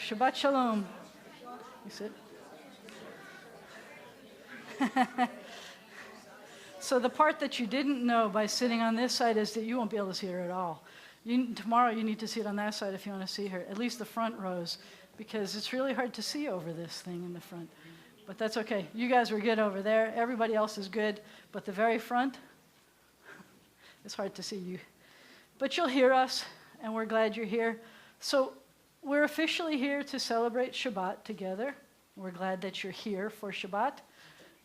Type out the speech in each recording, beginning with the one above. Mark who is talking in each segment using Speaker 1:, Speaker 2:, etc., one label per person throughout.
Speaker 1: Shabbat Shalom. You sit. So the part that you didn't know by sitting on this side is that you won't be able to see her at all. Tomorrow you need to sit on that side if you want to see her, at least the front rows, because it's really hard to see over this thing in the front. But that's okay. You guys were good over there. Everybody else is good. But the very front, it's hard to see you. But you'll hear us, and we're glad you're here. So we're officially here to celebrate Shabbat together. We're glad that you're here for Shabbat.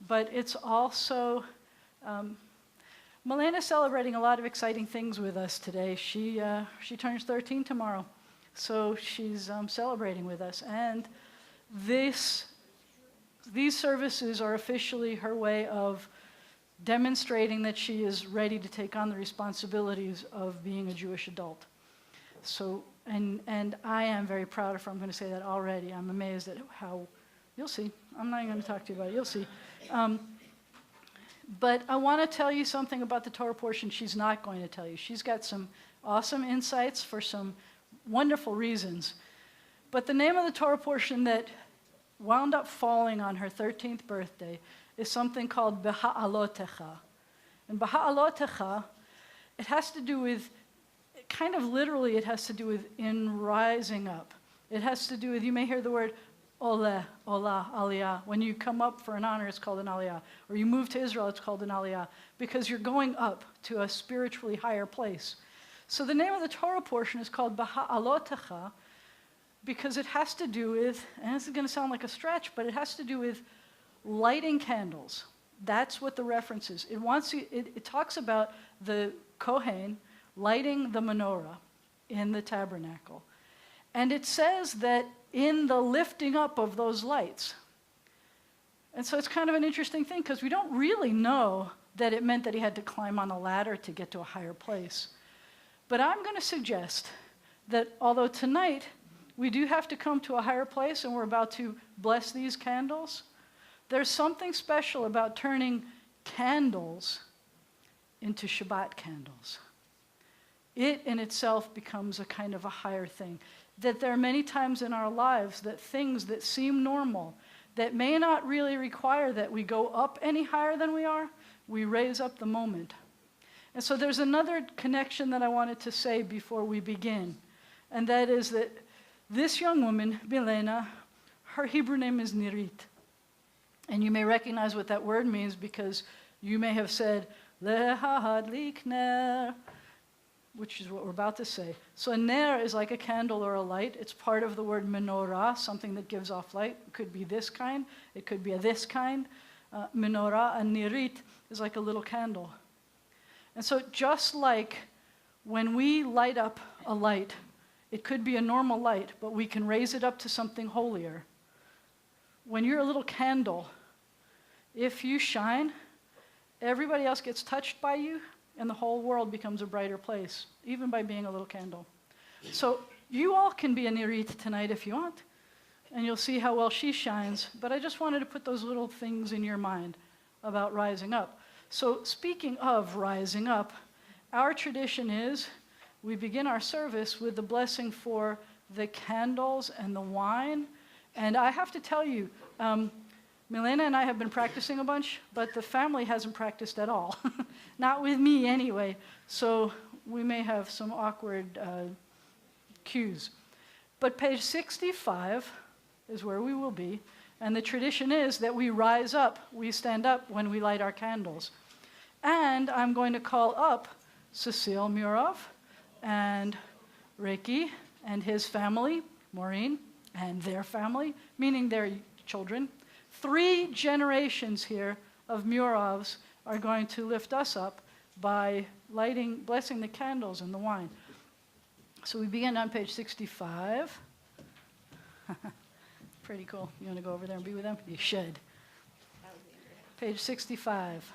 Speaker 1: But it's also, Milena's celebrating a lot of exciting things with us today. She turns 13 tomorrow. So she's celebrating with us. And these services are officially her way of demonstrating that she is ready to take on the responsibilities of being a Jewish adult. So, and I am very proud of her. I'm going to say that already. I'm amazed at how, you'll see. I'm not even going to talk to you about it. You'll see. But I want to tell you something about the Torah portion she's not going to tell you. She's got some awesome insights for some wonderful reasons. But the name of the Torah portion that wound up falling on her 13th birthday is something called Beha'alotecha. And Beha'alotecha, it has to do with, kind of literally it has to do with in rising up. It has to do with, you may hear the word Ola, Aliyah. When you come up for an honor, it's called an Aliyah. Or you move to Israel, it's called an Aliyah. Because you're going up to a spiritually higher place. So the name of the Torah portion is called Beha'alotecha because it has to do with, and this is going to sound like a stretch, but it has to do with lighting candles. That's what the reference is. It talks about the Kohen lighting the menorah in the tabernacle. And it says that in the lifting up of those lights. And so it's kind of an interesting thing because we don't really know that it meant that he had to climb on a ladder to get to a higher place. But I'm going to suggest that although tonight we do have to come to a higher place and we're about to bless these candles, there's something special about turning candles into Shabbat candles. It in itself becomes a kind of a higher thing. That there are many times in our lives that things that seem normal, that may not really require that we go up any higher than we are, we raise up the moment. And so there's another connection that I wanted to say before we begin. And that is that this young woman, Milena, her Hebrew name is Nirit. And you may recognize what that word means because you may have said, Lehadlik ner, which is what we're about to say. So a ner is like a candle or a light. It's part of the word menorah, something that gives off light. It could be this kind. It could be a this kind. Menorah, a nirit, is like a little candle. And so just like when we light up a light, it could be a normal light, but we can raise it up to something holier. When you're a little candle, if you shine, everybody else gets touched by you, and the whole world becomes a brighter place, even by being a little candle. So you all can be a nirit tonight if you want, and you'll see how well she shines. But I just wanted to put those little things in your mind about rising up. So speaking of rising up, our tradition is we begin our service with the blessing for the candles and the wine. And I have to tell you, Milena and I have been practicing a bunch, but the family hasn't practiced at all. Not with me anyway. So we may have some awkward cues. But page 65 is where we will be. And the tradition is that we rise up, we stand up when we light our candles. And I'm going to call up Cecile Murov and Ricky and his family, Maureen, and their family, meaning their children. 3 generations here of Murovs are going to lift us up by blessing the candles and the wine. So we begin on page 65. Pretty cool. You want to go over there and be with them? You should. Page 65.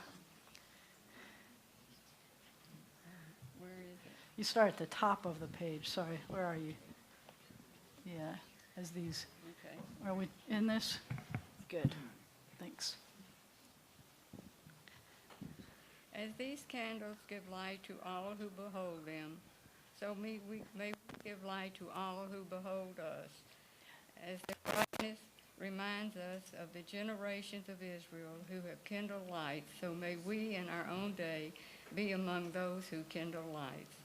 Speaker 2: Where is it?
Speaker 1: You start at the top of the page. Sorry, where are you? Yeah, as these.
Speaker 2: Okay.
Speaker 1: Are we in this? Good. Thanks.
Speaker 2: As these candles give light to all who behold them, so we may give light to all who behold us. as their brightness reminds us of the generations of Israel who have kindled lights, so may we in our own day be among those who kindle lights.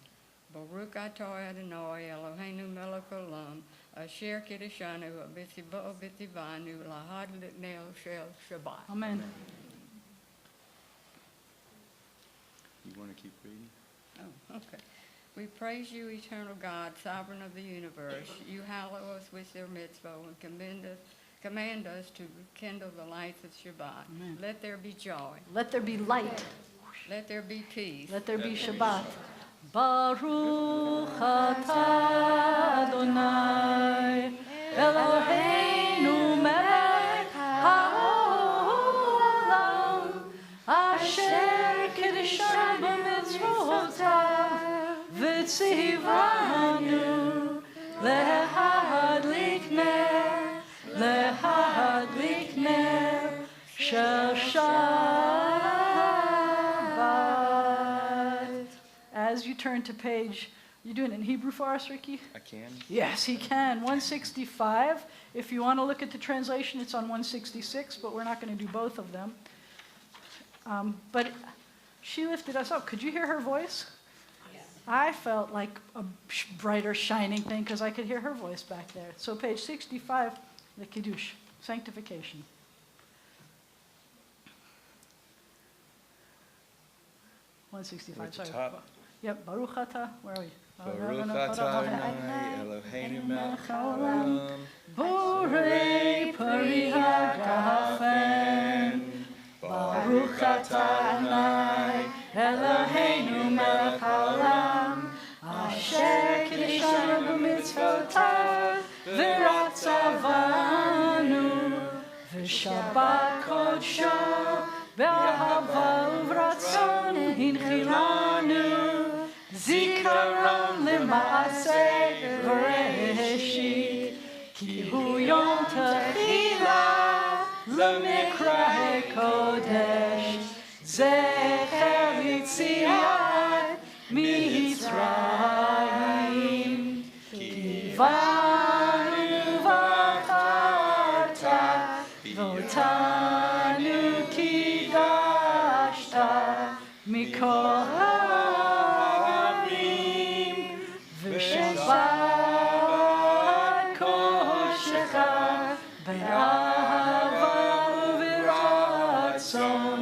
Speaker 2: Baruch atah Adonai Eloheinu melech olam, asher kiddushanu b'tzivah b'tzivanu lahad l'nei shel Shabbat.
Speaker 1: Amen.
Speaker 3: You want to keep reading?
Speaker 2: Oh, okay. We praise you, eternal God, sovereign of the universe. You hallow us with your mitzvah and command us to kindle the lights of Shabbat.
Speaker 1: Amen.
Speaker 2: Let there be joy.
Speaker 1: Let there be light.
Speaker 2: Let there be peace.
Speaker 1: Let there be Shabbat. Baruch atah Adonai Eloheinu melech haolam asher kiddushanu b'mitzvotav v'tzivanu lehadlik ner shel Shabbat. As you turn to page, you doing it in Hebrew for us, Ricky?
Speaker 3: I can.
Speaker 1: Yes, he can. 165. If you want to look at the translation, it's on 166, but we're not going to do both of them. But she lifted us up. Could you hear her voice? Yes. I felt like a brighter, shining thing because I could hear her voice back there. So page 65, the Kiddush, sanctification.
Speaker 3: We're
Speaker 1: 165,
Speaker 3: at the
Speaker 1: sorry.
Speaker 3: top.
Speaker 1: Yep, Baruch atah, where are we?
Speaker 3: Baruch atah Adonai Eloheinu melech haolam,
Speaker 1: Borei pari hagafen. Baruch atah Adonai Eloheinu melech haolam, asher kiddushanu b'mitzvotav v'ratzavanu v'shabbat kodsho b'ahava uvratzon hinchilanu zikaron lema'aseh v'reshit ki hu yom techila l'mikra'e kodesh zecher yitziat mitzrayim kivanu v'charta v'otanu kidashta mikol ha'amim v'shabbat koshecha be'ahava u'v'ratzon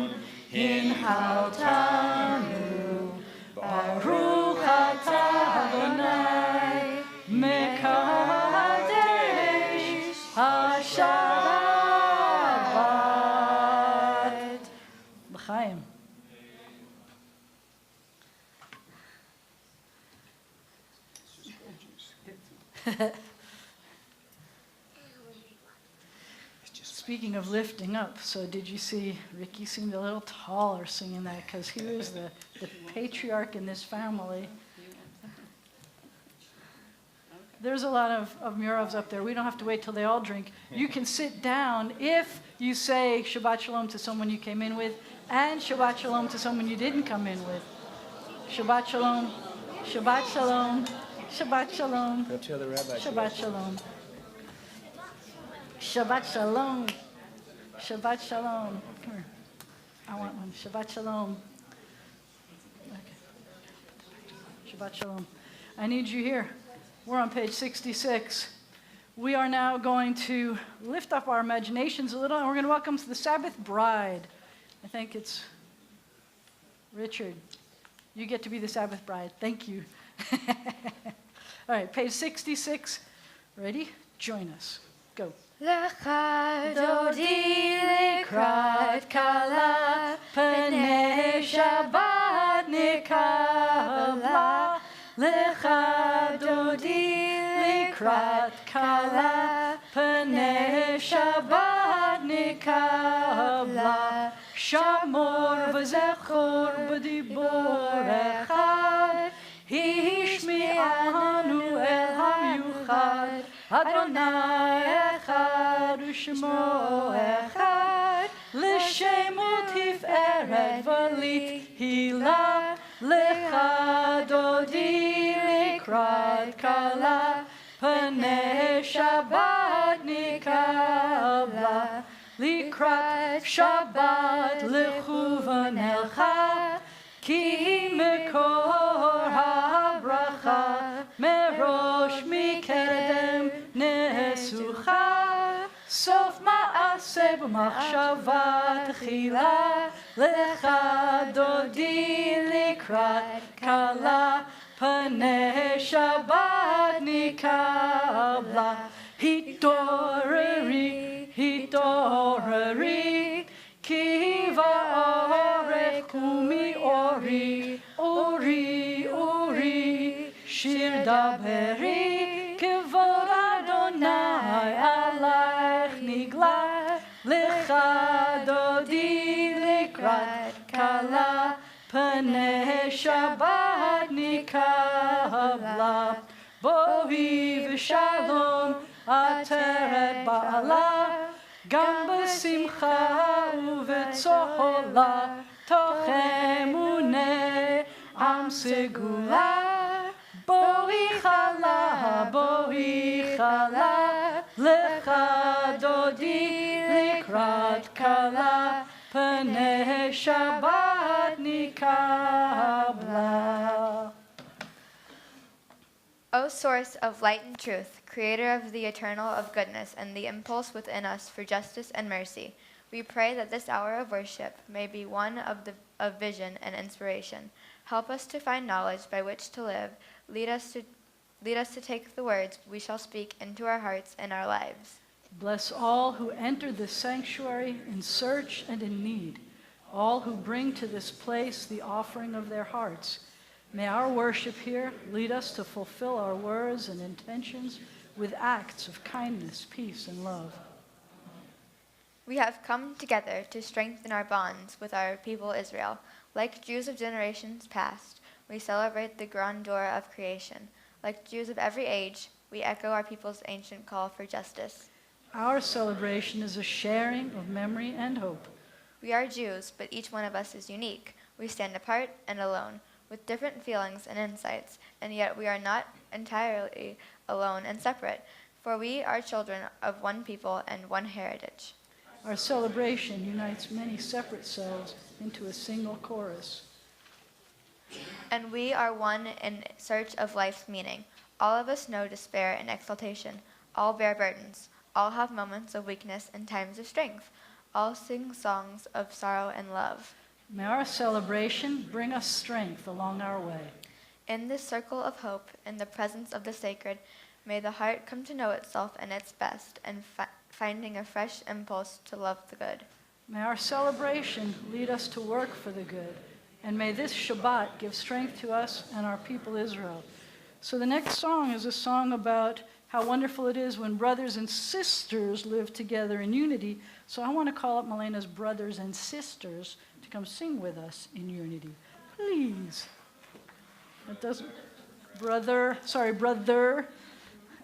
Speaker 1: hinhaltanu Baruch atah Adonai mekadesh HaShabbat. L'chaim. Speaking of lifting up, so did you see Ricky seemed a little taller singing that because he was the patriarch in this family. There's a lot of Muravs up there. We don't have to wait till they all drink. You can sit down if you say Shabbat Shalom to someone you came in with and Shabbat Shalom to someone you didn't come in with. Shabbat Shalom, Shabbat Shalom, Shabbat Shalom,
Speaker 3: Go tell the rabbi.
Speaker 1: Shabbat Shalom. Shabbat Shalom. Shabbat Shalom. Come here. I want one. Shabbat Shalom. Okay. Shabbat Shalom. I need you here. We're on page 66. We are now going to lift up our imaginations a little, and we're going to welcome the Sabbath bride. I think it's Richard. You get to be the Sabbath bride. Thank you. All right, page 66. Ready? Join us. Go.
Speaker 4: Lecha dodi likrat kala pnei Shabbat nikabla. Lecha dodi likrat kala pnei Shabbat nikabla. Shamor v'zechor b'dibor echad. Hishmi'anu el ha'yuchad. Adonai echad u'shmo echad. L'shemot tiferet v'lihila. Lecha dodi likrat kala pnei Shabbat kabla likrat Shabbat lechuvan elcha ki mekor habracha merosh mikedem nesucha sof ma'aseh b'machshava tchila lecha dodi likrat kala panei Shabbat nikabla hitoreri hitoreri kiva orech umi ori ori ori shir daberi kevod Adonai alach nigla lecha dodi likrat kala panei Shabbat nikabla bohi v'shalom ateret ba'ala gam b'simcha uve'tzola tochem unei am segula bohi chala lecha dodi likrat kala panei Shabbat nikabla.
Speaker 5: O source of light and truth, creator of the eternal of goodness and the impulse within us for justice and mercy, we pray that this hour of worship may be one of vision and inspiration. Help us to find knowledge by which to live. Lead us to take the words we shall speak into our hearts and our lives.
Speaker 1: Bless all who enter this sanctuary in search and in need, all who bring to this place the offering of their hearts. May our worship here lead us to fulfill our words and intentions with acts of kindness, peace, and love.
Speaker 5: We have come together to strengthen our bonds with our people Israel. Like Jews of generations past, we celebrate the grandeur of creation. Like Jews of every age, we echo our people's ancient call for justice.
Speaker 1: Our celebration is a sharing of memory and hope.
Speaker 5: We are Jews, but each one of us is unique. We stand apart and alone, with different feelings and insights, and yet we are not entirely alone and separate, for we are children of one people and one heritage.
Speaker 1: Our celebration unites many separate selves into a single chorus.
Speaker 5: And we are one in search of life's meaning. All of us know despair and exaltation. All bear burdens. All have moments of weakness and times of strength. All sing songs of sorrow and love.
Speaker 1: May our celebration bring us strength along our way.
Speaker 5: In this circle of hope, in the presence of the sacred, may the heart come to know itself and its best, and finding a fresh impulse to love the good.
Speaker 1: May our celebration lead us to work for the good, and may this Shabbat give strength to us and our people Israel. So the next song is a song about how wonderful it is when brothers and sisters live together in unity. So I want to call up Milena's brothers and sisters to come sing with us in unity. Please. It doesn't, brother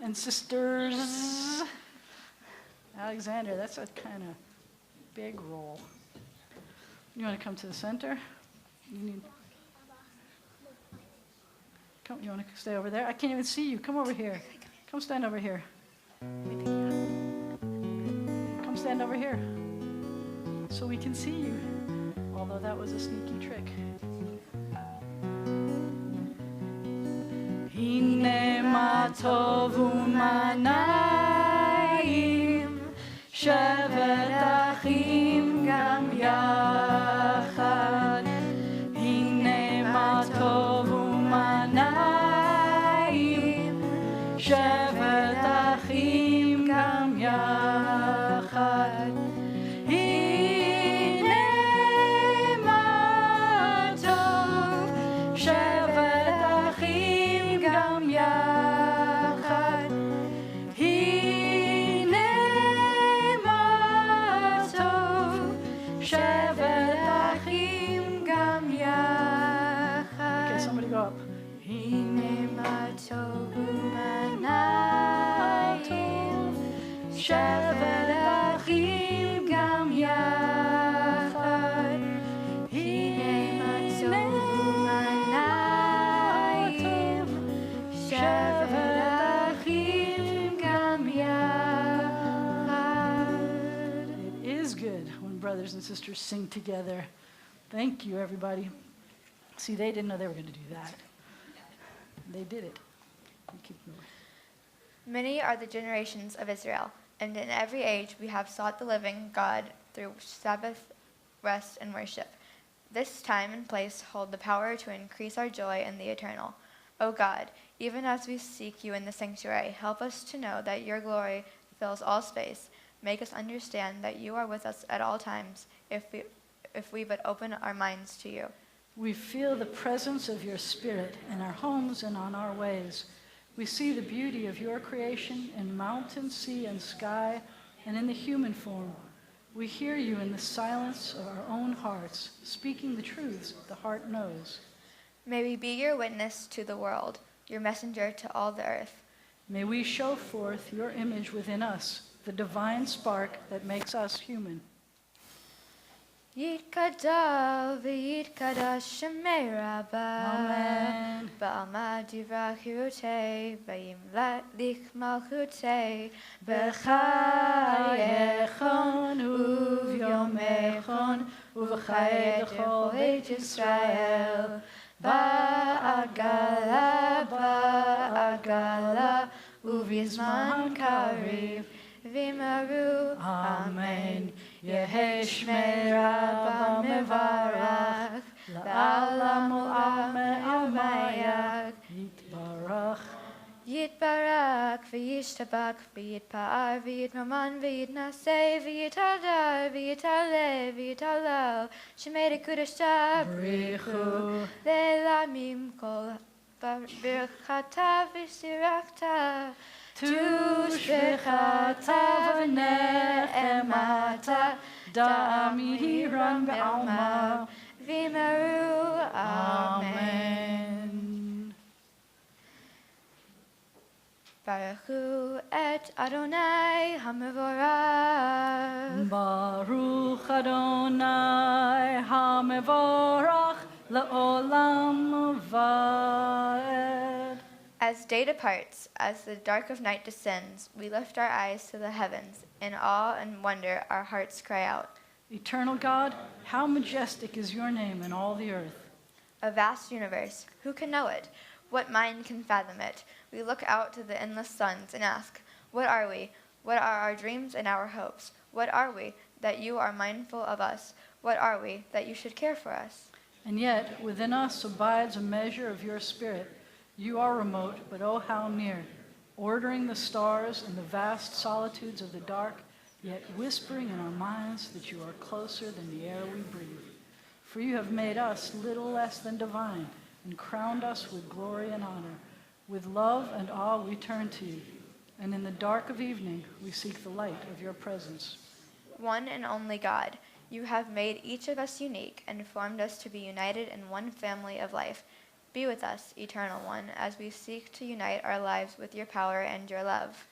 Speaker 1: and sisters. Alexander, that's a kind of big role. You want to come to the center? You want to stay over there? I can't even see you. Come over here. Come stand over here. Come stand over here so we can see you. Although that was a sneaky trick. Hine ma tov u'ma na'im shevet achim gam yachad. Hine ma tov u'ma na'im shevet achim gam yachad. good when brothers and sisters sing together. Thank you, everybody. See, they didn't know they were going to do that. They did it. You keep going.
Speaker 5: Many are the generations of Israel, and in every age we have sought the living God through Sabbath, rest, and worship. This time and place hold the power to increase our joy in the eternal. O God, even as we seek you in the sanctuary, help us to know that your glory fills all space. Make us understand that you are with us at all times, if we but open our minds to you.
Speaker 1: We feel the presence of your Spirit in our homes and on our ways. We see the beauty of your creation in mountain, sea, and sky, and in the human form. We hear you in the silence of our own hearts, speaking the truths the heart knows.
Speaker 5: May we be your witness to the world, your messenger to all the earth.
Speaker 1: May we show forth your image within us, the divine spark that makes us human.
Speaker 5: Yitkadal v'yitkadash shemei Rabbah.
Speaker 1: Amen.
Speaker 5: Ba'alma divrach hirutei, v'yimlik malchutei,
Speaker 1: B'chayechon uvyomechon uv'chayei d'chol Beit Yisrael. Ba'agala uvizman kariv.
Speaker 5: V'maru.
Speaker 1: Amen. Yehi shmei Rabbah mevarach, la'alam u'ameh amayach, yitbarach.
Speaker 5: Yitbarak v'yishtabak v'yitpa'ar v'yitmaman v'yitnaseh v'yitadar v'yitaleh v'yitalel shemei dekudashah
Speaker 1: Brichu.
Speaker 5: le'lamim kol birchata v'sirachta
Speaker 1: Tushbechata v'ne'emata, da'amiran b'alma.
Speaker 5: v'maru.
Speaker 1: Amen.
Speaker 5: Baruchu et Adonai HaMevorach.
Speaker 1: Baruch Adonai HaMevorach la'olam va'ed.
Speaker 5: As day departs, as the dark of night descends, we lift our eyes to the heavens. In awe and wonder, our hearts cry out.
Speaker 1: Eternal God, how majestic is your name in all the earth.
Speaker 5: A vast universe, who can know it? What mind can fathom it? We look out to the endless suns and ask, what are we? What are our dreams and our hopes? What are we, that you are mindful of us? What are we, that you should care for us?
Speaker 1: And yet, within us abides a measure of your spirit. You are remote, but oh, how near, ordering the stars in the vast solitudes of the dark, yet whispering in our minds that you are closer than the air we breathe. For you have made us little less than divine and crowned us with glory and honor. With love and awe we turn to you, and in the dark of evening we seek the light of your presence.
Speaker 5: One and only God, you have made each of us unique and formed us to be united in one family of life. Be with us, Eternal One, as we seek to unite our lives with your power and your love.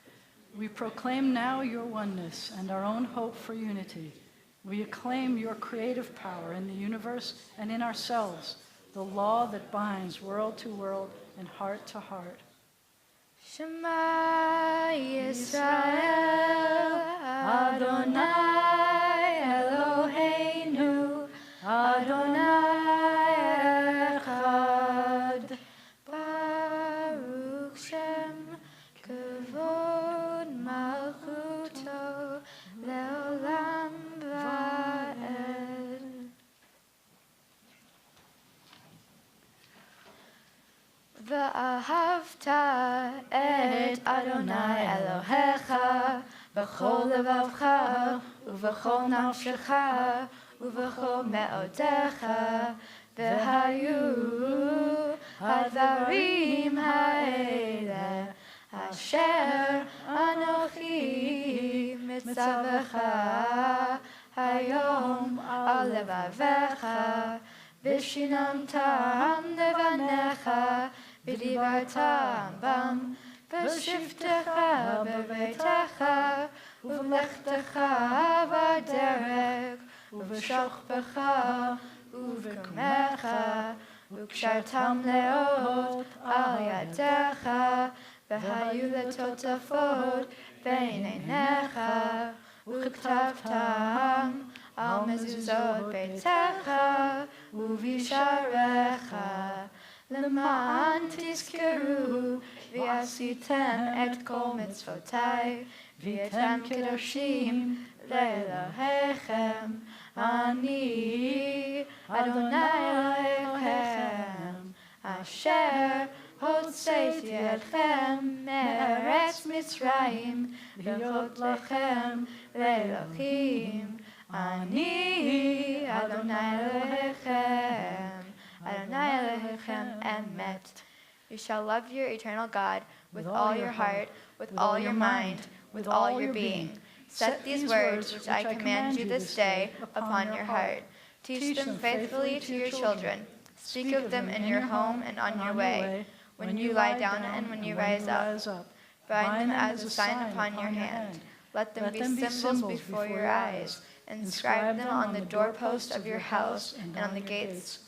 Speaker 1: We proclaim now your oneness and our own hope for unity. We acclaim your creative power in the universe and in ourselves, the law that binds world to world and heart to heart.
Speaker 5: Shema Yisrael, Adonai Eloheinu, Adonai Echad. Baruch Shem, Kavod Malchuto, Leolam Va'ed. V'ahavta et Adonai Elohecha b'chol levavcha u'v'chol nafshecha u'v'chol me'odecha v'hayu hadvarim ha'ele asher anochi mitzavecha hayom al levavecha v'shinamtam levanecha v'divartam bam v'shivtecha b'beitecha uv'lechtecha v'derek uv'shachbecha uv'kumecha וקשרתם לאות על ידיך, והיו לטוטפות בין עיניך, וכתבתם על מזוזות ביתך ובשעריך, למען תזכרו ועשיתם את כל מצוותיי, והייתם קדושים לאלוהיכם. אני אדוני אלוהיכם, אשר הוצאתי אתכם מארץ מצרים, להיות לכם לאלוהים. אני אדוני אלוהיכם, אדוני אלוהיכם אמת. You shall love your eternal God with all your heart, with all your mind, with all your being. Set these words which I command you this day upon your heart. Teach them faithfully to your children. Speak of them in your home and on your way, when you lie down and when you rise up. Bind them as a sign upon your hand. Let them be symbols before your eyes. Inscribe them on the doorposts of your house and on the gates.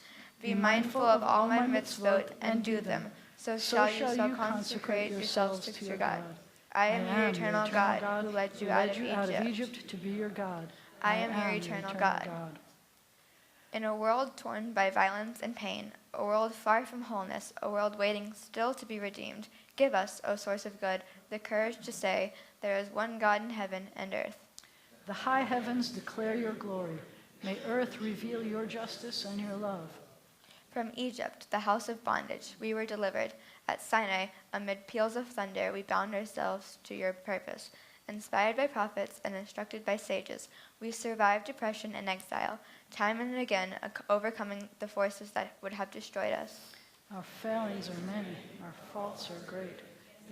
Speaker 5: Be mindful of all my mitzvot and do them. So shall you consecrate yourselves to your God. I am your eternal God who led you out of Egypt
Speaker 1: to be your God.
Speaker 5: I am your eternal God. In a world torn by violence and pain, a world far from wholeness, a world waiting still to be redeemed, give us, O source of good, the courage to say, there is one God in heaven and earth.
Speaker 1: The high heavens declare your glory. May earth reveal your justice and your love.
Speaker 5: From Egypt, the house of bondage, we were delivered. At Sinai, amid peals of thunder, we bound ourselves to your purpose. Inspired by prophets and instructed by sages, we survived depression and exile, time and again overcoming the forces that would have destroyed us.
Speaker 1: Our failings are many, our faults are great.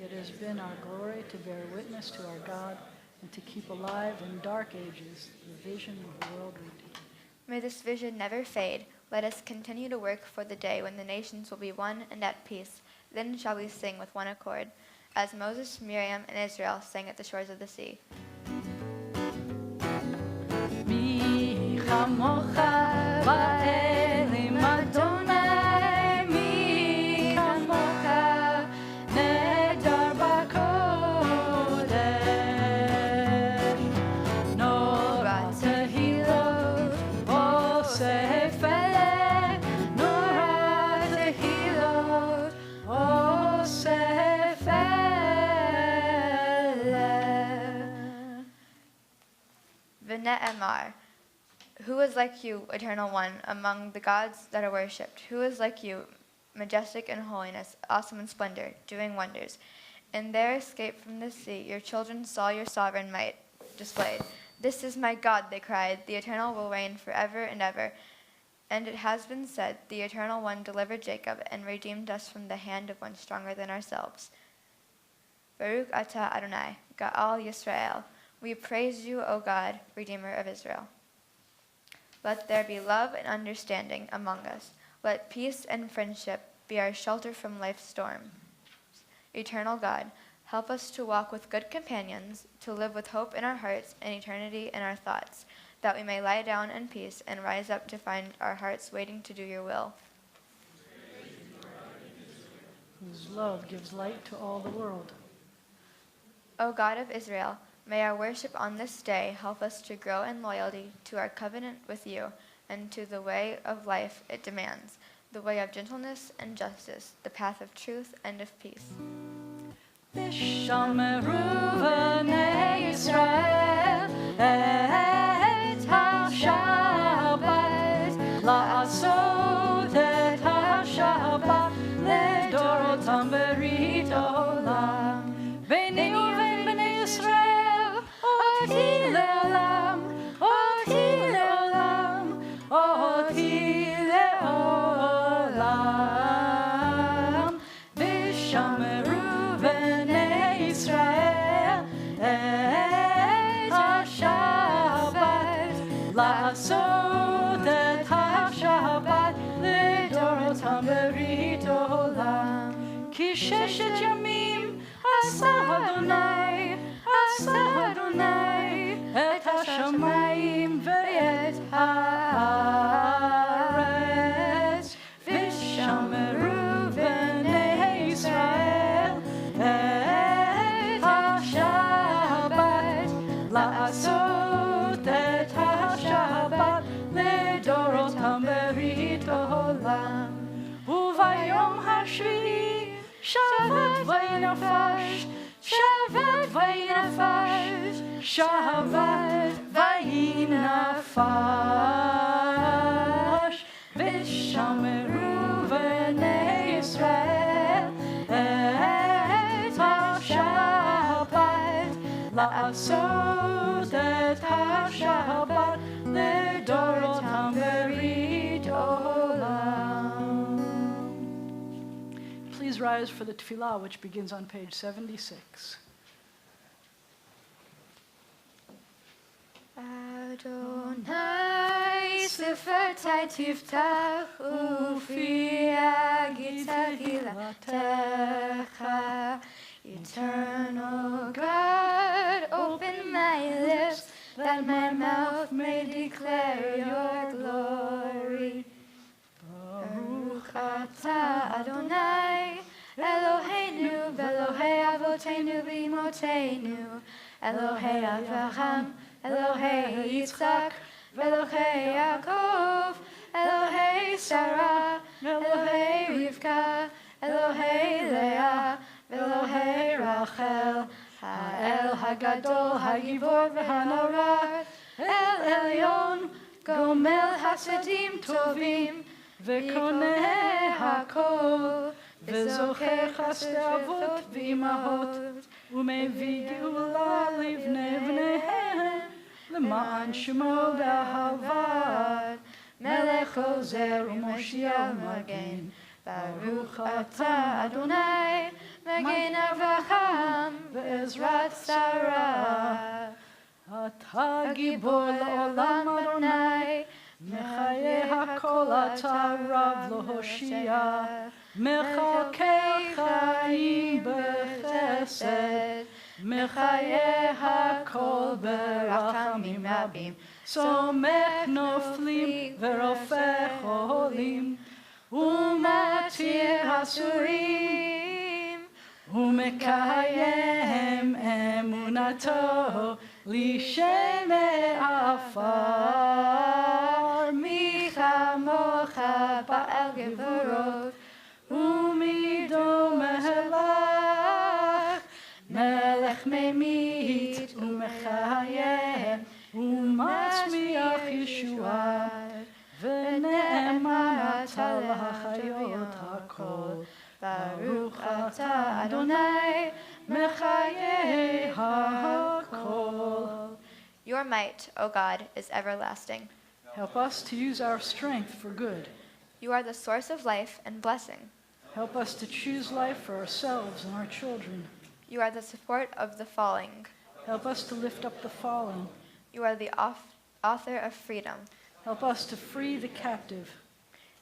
Speaker 1: It has been our glory to bear witness to our God and to keep alive in dark ages the vision of the world redeemed.
Speaker 5: May this vision never fade. Let us continue to work for the day when the nations will be one and at peace. Then shall we sing with one accord, as Moses, Miriam, and Israel sang at the shores of the sea.
Speaker 4: Mi chamocha ba'elim Adonai, mi chamocha nedar b'kodesh. Nora tehilot oseh feleh, nora tehilot oseh feleh.
Speaker 5: V'ne'emar, who is like you, Eternal One, among the gods that are worshipped? Who is like you, majestic in holiness, awesome in splendor, doing wonders? In their escape from the sea, your children saw your sovereign might displayed. This is my God, they cried. The Eternal will reign forever and ever. And it has been said, the Eternal One delivered Jacob and redeemed us from the hand of one stronger than ourselves. Baruch atah Adonai, Ga'al Yisrael. We praise you, O God, Redeemer of Israel. Let there be love and understanding among us. Let peace and friendship be our shelter from life's storm. Eternal God, help us to walk with good companions, to live with hope in our hearts and eternity in our thoughts, that we may lie down in peace and rise up to find our hearts waiting to do your will.
Speaker 1: Whose love gives light to all the world.
Speaker 5: O God of Israel, may our worship on this day help us to grow in loyalty to our covenant with you and to the way of life it demands, the way of gentleness and justice, the path of truth and of peace.
Speaker 4: Vishameru b'nei Yisrael et ha-Shabbat, la'asot et ha-Shabbat ledorotam berit olam. B'nei uven b'nei Yisrael oti le'olam, oti le'olam, oti le'olam. Vishameru b'nei Yisrael et ha-Shabbat, la'asot et ha-Shabbat ledorotam berit olam. Ki sheshet yamim asa Adonai et hashamayim ve'et haaretz. Vishameru b'nei Yisrael et ha-Shabbat, la'asot
Speaker 1: vayinafash, Shabbat vayinafash, Shabbat vayinafash, Vishameru v'nei Yisrael et ha-Shabbat, la'asot et ha-Shabbat לדורותם ברית עולם. Please rise for the tefillah, which begins on page 76.
Speaker 5: Adonai sefertai tiftach ufi gilatecha. Eternal God, open my lips, that my mouth may declare your glory. Baruch atah Adonai, Eloheinu, Elohei Avotenu v'imotenu, Elohei Avraham, Elohei Yitzchak, Elohei Yaakov, Elohei Sarah, Elohei Rivka, Elohei Leah, Elohei Rachel, Ha'el Hagadol, Hagivor v'Hanora, El Elyon, Gomel Hasadim Tovim, V'koneh Hakol, V'zocher Chasdei Avot v'Imahot, U'mevii Geula Livnei Bneihem, L'ma'an Shemo B'Ahavad, Melech Ozer u'Moshiach Magen, Baruch atah Adonai, Magen Avraham, Ve'ezrat Sarah. Atah Gibor L'olam Adonai, Mechayeh hakol atah Rav L'hoshia, Mechakei Chaim b'chesed, Mechayeh hakol b'rachamim rabim, Somech noflim v'rofech cholim, Umatir hasurim, Umekayem emunato, Lishene afar, Michamocha ba'al gevorot, Umido mehelach, Melech memit, Umechayem, Umatzmiach Yeshuat, V'ne'eman atah l'hachayot hakol, Baruch atah Adonai, Mechayeh hakol. Your might, O God, is everlasting.
Speaker 1: Help us to use our strength for good.
Speaker 5: You are the source of life and blessing.
Speaker 1: Help us to choose life for ourselves and our children.
Speaker 5: You are the support of the falling.
Speaker 1: Help us to lift up the fallen.
Speaker 5: You are the author of freedom.
Speaker 1: Help us to free the captive.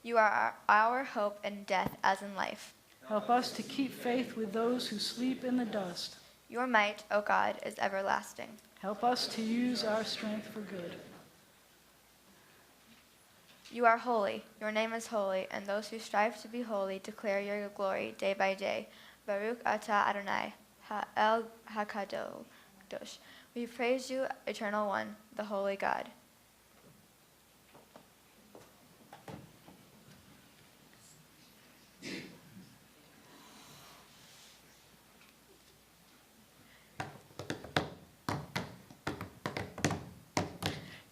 Speaker 5: You are our hope in death as in life.
Speaker 1: Help us to keep faith with those who sleep in the dust.
Speaker 5: Your might, O God, is everlasting.
Speaker 1: Help us to use our strength for good.
Speaker 5: You are holy, your name is holy, and those who strive to be holy declare your glory day by day. Baruch atah Adonai, Ha'el HaKadosh. We praise you, Eternal One, the Holy God.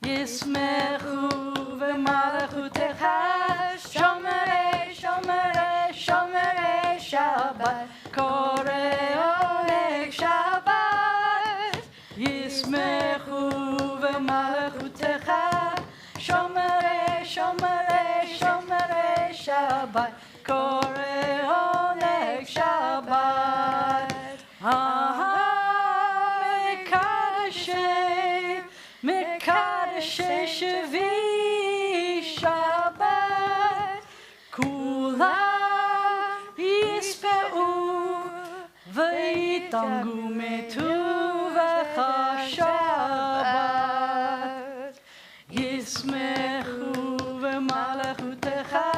Speaker 1: Yismechu v'malachutecha, Shomerei, Shomerei, Shomerei Shabbat, Korei Oneg Shabbat. Yismechu v'malachutecha, Shomerei, Shomerei, Shomerei Shabbat, Korei Oneg Shabbat. Mekadeshei Shvi Shabbat, Kulam Yispeu V'yitangu metuvecha Shabbat. Yismechu v'malachutecha,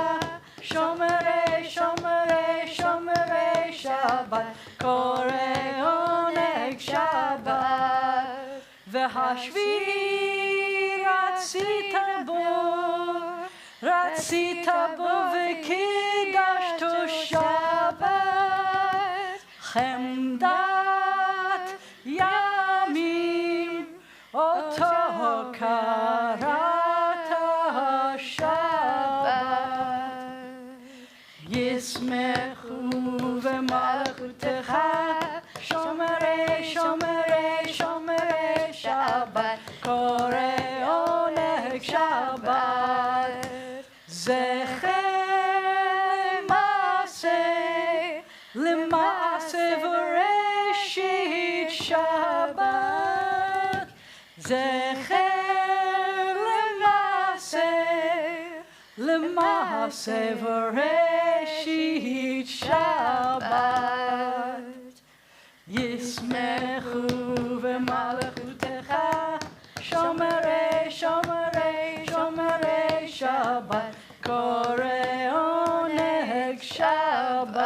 Speaker 1: Shomerei, Shomerei, Shomerei Shabbat, Korei Oneg Shabbat. V'hashvi ratzita bo v'kidashto Shabbat,
Speaker 5: Shabbat.
Speaker 1: Zecher Lemase Voreshit Shabbat. Zecher Lemase Voreshit Shabbat. Yismechu v'malachutecha Shomerei, Shomerei, Shomerei Shabbat Korei Oneg Shabbat.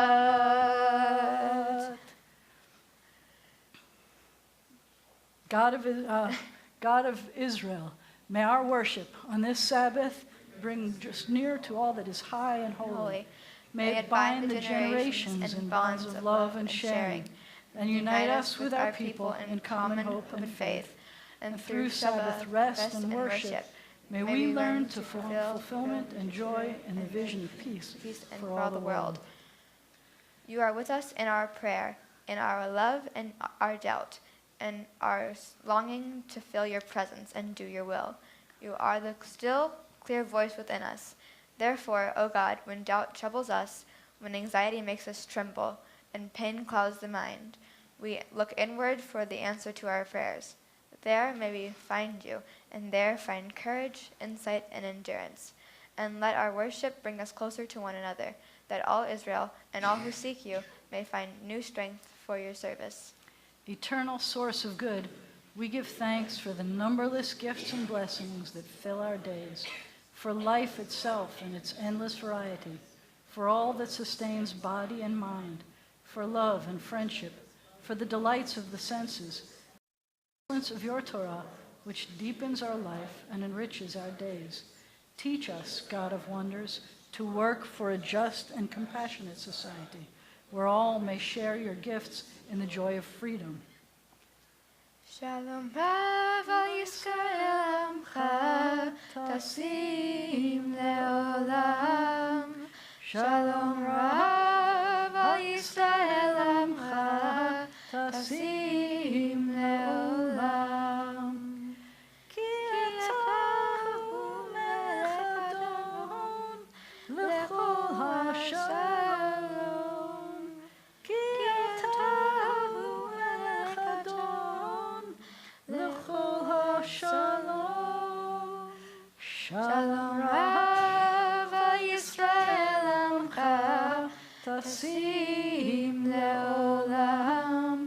Speaker 1: God of Israel, may our worship on this Sabbath bring just near to all that is high and holy. May it bind the generations in bonds of love and sharing, and unite us with our people in common hope and faith. And through Sabbath rest and worship, may we learn to fulfillment and joy in the vision of peace for all the world.
Speaker 5: You are with us in our prayer, in our love and our doubt, and our longing to feel your presence and do your will. You are the still, clear voice within us. Therefore, O God, when doubt troubles us, when anxiety makes us tremble, and pain clouds the mind, we look inward for the answer to our prayers. There may we find you, and there find courage, insight, and endurance. And let our worship bring us closer to one another, that all Israel and all who seek you may find new strength for your service.
Speaker 1: Eternal source of good, we give thanks for the numberless gifts and blessings that fill our days, for life itself and its endless variety, for all that sustains body and mind, for love and friendship, for the delights of the senses, the excellence of your Torah, which deepens our life and enriches our days. Teach us, God of wonders, to work for a just and compassionate society, where all may share your gifts in the joy of freedom.
Speaker 5: Shalom Rav al Yisrael Amcha Tasim Leolam. Shalom Rav al Yisrael Amcha Tasim Leolam. Ki atahu melech Adon lechol hashalom. Ki atahu melech Adon lechol hashalom. Shalom Rav al Yisrael Amcha Tasim Leolam.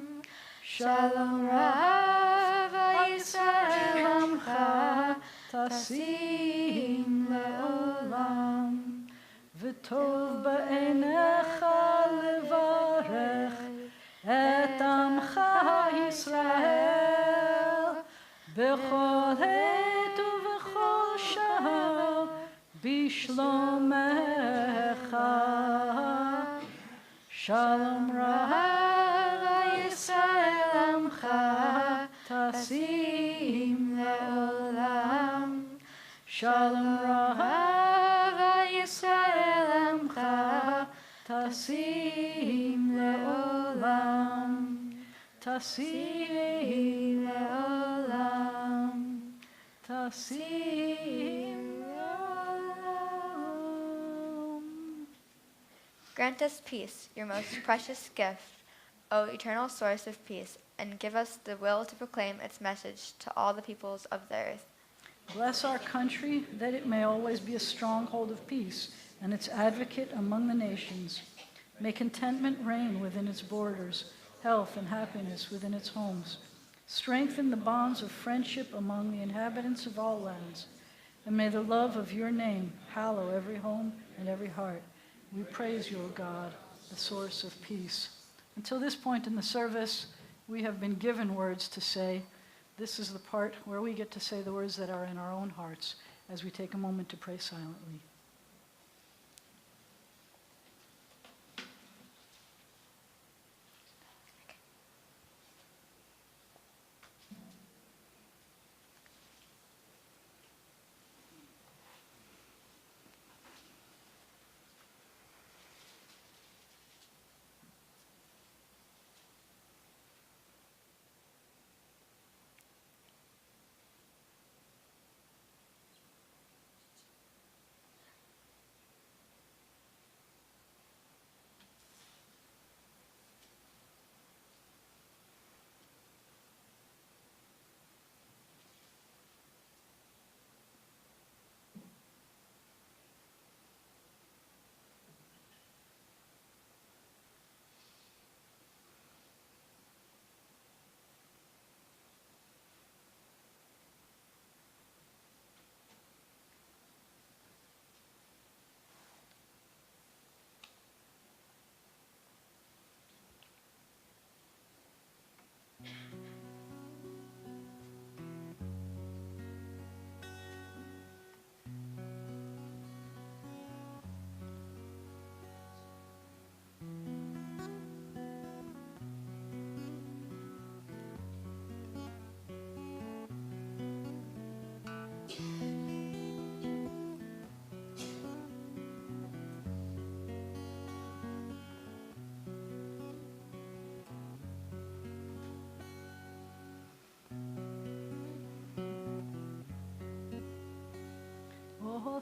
Speaker 5: Shalom Rav al Yisrael Amcha Tasim Leolam.
Speaker 1: V'tov ba'einecha levarech et amcha Yisrael b'chol het u'v'chol shah b'shlomecha. Shalom Rav al Yisrael Amcha Tasim Leolam. Shalom Rav al Yisrael Amcha Tasim Leolam. Tasim Leolam. Tasim Leolam.
Speaker 5: Grant us peace, your most precious gift, O eternal source of peace, and give us the will to proclaim its message to all the peoples of the earth.
Speaker 1: Bless our country, that it may always be a stronghold of peace and its advocate among the nations. May contentment reign within its borders, health and happiness within its homes. Strengthen the bonds of friendship among the inhabitants of all lands. And may the love of your name hallow every home and every heart. We praise you, O God, the source of peace. Until this point in the service, we have been given words to say. This is the part where we get to say the words that are in our own hearts as we take a moment to pray silently.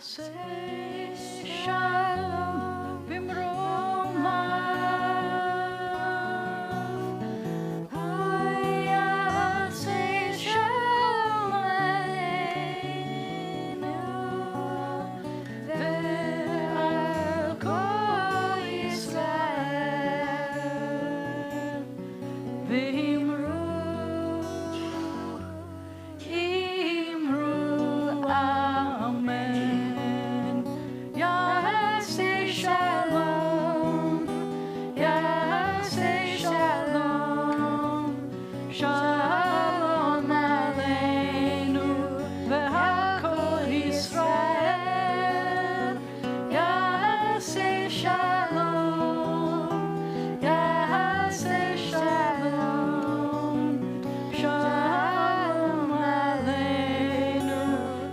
Speaker 1: Say shalom b'mromav. Haya say shalom aleinu ve'al kol Yisrael. V'imru amen. Yaseh shalom, Yaseh shalom, shalom aleinu v'hakol Yisrael. Yaseh shalom, Yaseh shalom, shalom aleinu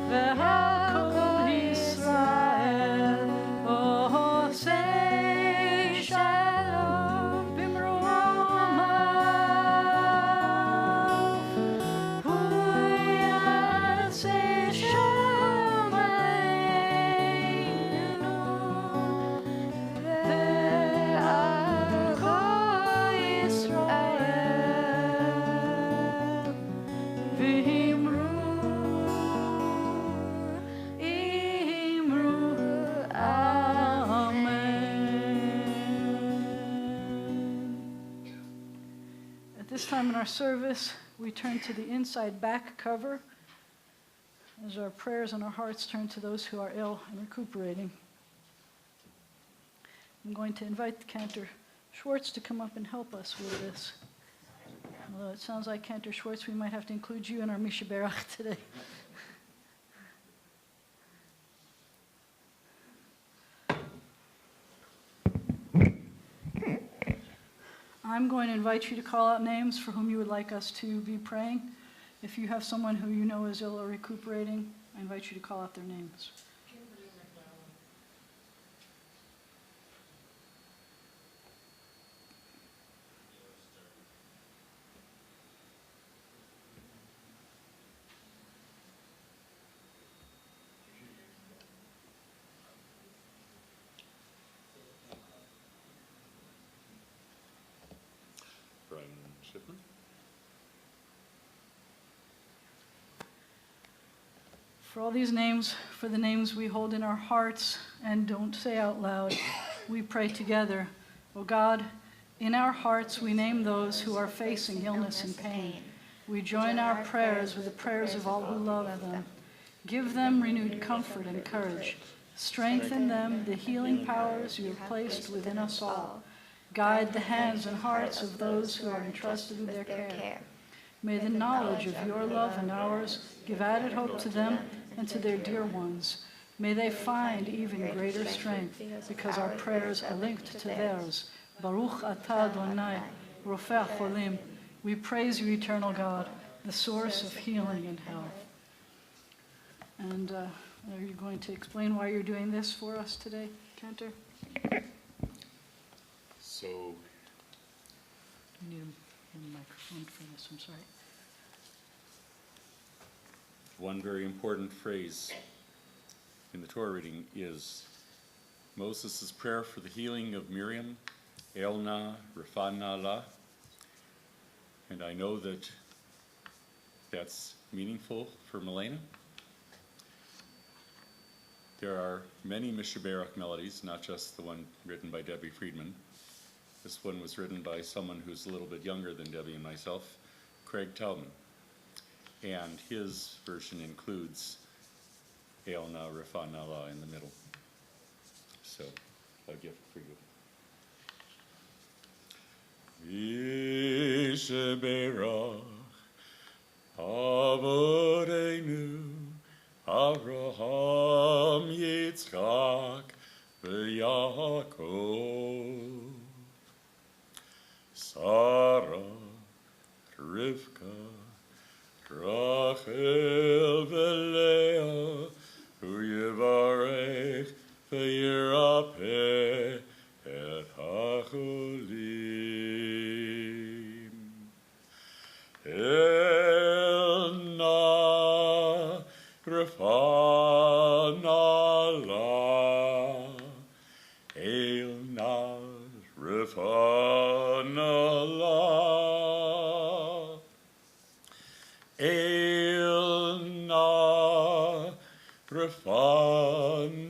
Speaker 1: v'hakol Yisrael. Oh, say shalom b'mromav. Hu yaseh shalom aleinu ve'al kol Yisrael. V'imru amen. At this time in our service, we turn to the inside back cover as our prayers and our hearts turn to those who are ill and recuperating. I'm going to invite Cantor Schwartz to come up and help us with this. Although it sounds like Cantor Schwartz, we might have to include you in our Misha Berach today. I'm going to invite you to call out names for whom you would like us to be praying. If you have someone who you know is ill or recuperating, I invite you to call out their names. For all these names, for the names we hold in our hearts and don't say out loud, we pray together. O God, in our hearts we name those who are facing illness and pain. We join our prayers with the prayers of all who love them. Give them renewed comfort and courage. Strengthen them the healing powers you have placed within us all. Guide the hands and hearts of those who are entrusted with their care. May the knowledge of your love and ours give added hope to them and to their dear ones. May they find even greater strength because our prayers are linked to theirs. Baruch atah Adonai, Rofeh Cholim. We praise you, eternal God, the source of healing and health. And are you going to explain why you're doing this for us today, Cantor?
Speaker 6: So,
Speaker 1: I need a microphone for this, I'm sorry.
Speaker 6: one very important phrase in the Torah reading is Moses' prayer for the healing of Miriam, Elna, Rafana La. And I know that that's meaningful for Milena. There are many Mishaberach melodies, not just the one written by Debbie Friedman. This one was written by someone who's a little bit younger than Debbie and myself, Craig Taubman. And his version includes Elna Rafana La in the middle. So, a gift for you. Yishaberach Avodeinu Avraham Yitzchak v'Yaakov Sarah Rivka Rachel v'Leah Hu Yevarech v'Yirapeh et HaCholim Elna Rafana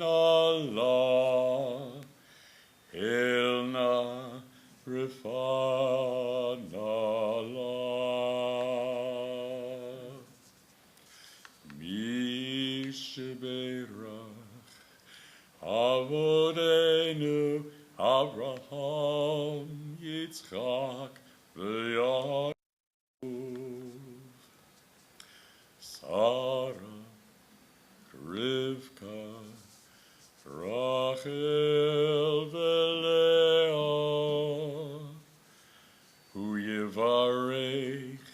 Speaker 6: Allah, Elna Rifan Allah, Misheberach Avodenu Abraham Yitzchak v'Yaakov Sarah Rivka Rachel v'Leah Hu Yivarech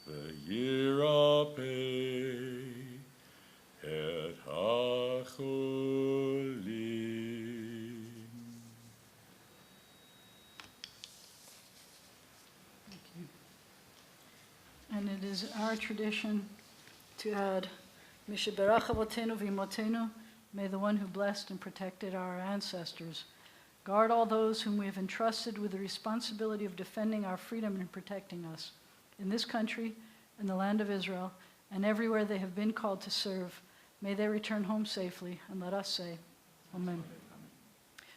Speaker 6: v'Yirapeh et HaCholim.
Speaker 1: And it is our tradition to add, Misheberach avotenu v'imotenu, may the one who blessed and protected our ancestors guard all those whom we have entrusted with the responsibility of defending our freedom and protecting us in this country, in the land of Israel, and everywhere they have been called to serve. May they return home safely, and let us say, Amen.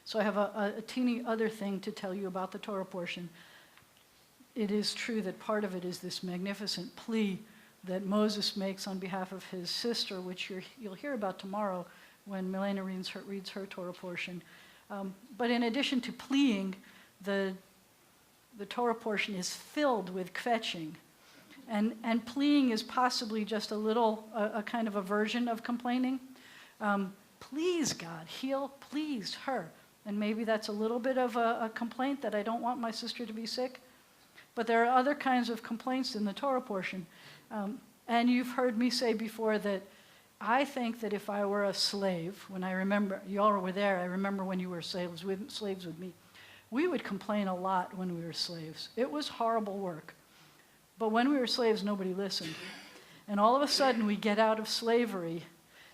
Speaker 1: So I have a teeny other thing to tell you about the Torah portion. It is true that part of it is this magnificent plea that Moses makes on behalf of his sister, which you'll hear about tomorrow when Milena reads her Torah portion. But in addition to pleading, the Torah portion is filled with kvetching. And pleading is possibly just a kind of a version of complaining. Please, God, heal, please, her. And maybe that's a little bit of a complaint that I don't want my sister to be sick. But there are other kinds of complaints in the Torah portion. And you've heard me say before that I think that if I were a slave, when I remember, you all were there, I remember when you were slaves with me, we would complain a lot when we were slaves. It was horrible work. But when we were slaves, nobody listened. And all of a sudden, we get out of slavery.